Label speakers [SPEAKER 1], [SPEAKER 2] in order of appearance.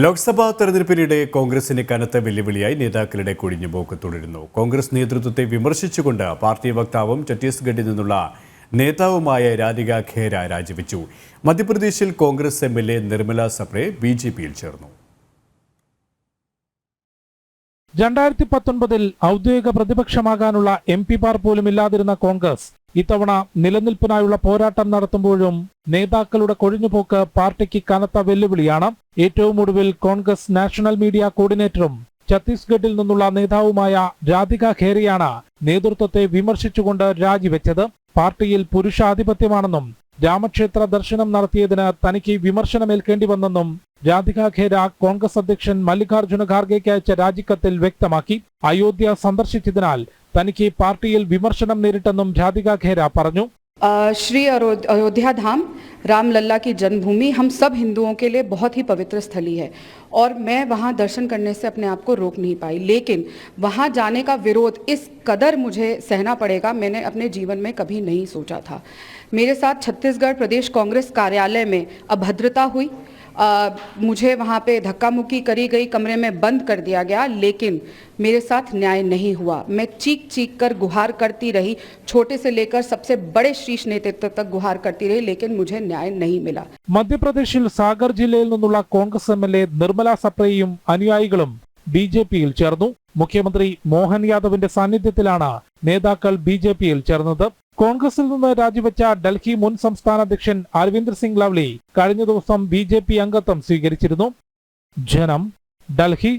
[SPEAKER 1] ലോക്സഭാ തെരഞ്ഞെടുപ്പിനിടെ കോൺഗ്രസിന് കനത്ത വെല്ലുവിളിയായി നേതാക്കളുടെ കൊഴിഞ്ഞുപോക്ക് തുടരുന്നു. കോൺഗ്രസ് നേതൃത്വത്തെ വിമർശിച്ചുകൊണ്ട് പാർട്ടി വക്താവും ഛത്തീസ്ഗഡിൽ നിന്നുള്ള നേതാവുമായ രാധിക ഖേര രാജിവെച്ചു. മധ്യപ്രദേശിൽ കോൺഗ്രസ് എംഎൽഎ നിർമ്മല സപ്രെ ബിജെപിയിൽ ചേർന്നു.
[SPEAKER 2] 2019 ഔദ്യോഗിക പ്രതിപക്ഷമാകാനുള്ള എംപിമാർ പോലും ഇല്ലാതിരുന്ന കോൺഗ്രസ് ഇത്തവണ നിലനിൽപ്പിനായുള്ള പോരാട്ടം നടത്തുമ്പോഴും നേതാക്കളുടെ കൊഴിഞ്ഞുപോക്ക് പാർട്ടിക്ക് കനത്ത വെല്ലുവിളിയാണ്. ഏറ്റവും ഒടുവിൽ കോൺഗ്രസ് നാഷണൽ മീഡിയ കോർഡിനേറ്ററും ഛത്തീസ്ഗഡിൽ നിന്നുള്ള നേതാവുമായ രാധിക ഖേരയാണ് നേതൃത്വത്തെ വിമർശിച്ചുകൊണ്ട് രാജിവെച്ചത്. പാർട്ടിയിൽ പുരുഷാധിപത്യമാണെന്നും രാമക്ഷേത്ര ദർശനം നടത്തിയതിന് തനിക്ക് വിമർശനമേൽക്കേണ്ടി വന്നെന്നും രാധിക ഖേര കോൺഗ്രസ് അധ്യക്ഷൻ മല്ലികാർജുന ഖാർഗെയ്ക്ക് അയച്ച രാജിക്കത്തിൽ വ്യക്തമാക്കി. അയോധ്യ സന്ദർശിച്ചതിനാൽ തനിക്ക് പാർട്ടിയിൽ വിമർശനം നേരിട്ടെന്നും രാധിക ഖേര പറഞ്ഞു.
[SPEAKER 3] श्री अयोध्या धाम रामलल्ला की जन्मभूमि हम सब हिंदुओं के लिए बहुत ही पवित्र स्थली है और मैं वहां दर्शन करने से अपने आप को रोक नहीं पाई, लेकिन वहां जाने का विरोध इस कदर मुझे सहना पड़ेगा मैंने अपने जीवन में कभी नहीं सोचा था। मेरे साथ छत्तीसगढ़ प्रदेश कांग्रेस कार्यालय में अभद्रता हुई, मुझे वहाँ पे धक्का मुक्की करी गई, कमरे में बंद कर दिया गया, लेकिन मेरे साथ न्याय नहीं हुआ। मैं चीख चीख कर गुहार करती रही, छोटे से लेकर सबसे बड़े शीर्ष नेतृत्व तक गुहार करती रही, लेकिन मुझे न्याय नहीं मिला.
[SPEAKER 2] മധ്യപ്രദേശിൽ സാഗർ ജില്ലയിൽ നിന്നുള്ള കോൺഗ്രസ് എംഎൽഎ നിർമ്മല സപ്രയും അനുയായികളും ബിജെപിയിൽ ചേർന്നു. മുഖ്യമന്ത്രി മോഹൻ യാദവിന്റെ സാന്നിധ്യത്തിലാണ് നേതാക്കൾ ബിജെപിയിൽ ചേർന്നത്. കോൺഗ്രസിൽ നിന്ന് രാജിവെച്ച ഡൽഹി മുൻ സംസ്ഥാന അധ്യക്ഷൻ അരവിന്ദർ സിംഗ് ലവ്ലി കഴിഞ്ഞ ദിവസം ബിജെപി അംഗത്വം സ്വീകരിച്ചിരുന്നു. ജനം, ഡൽഹി.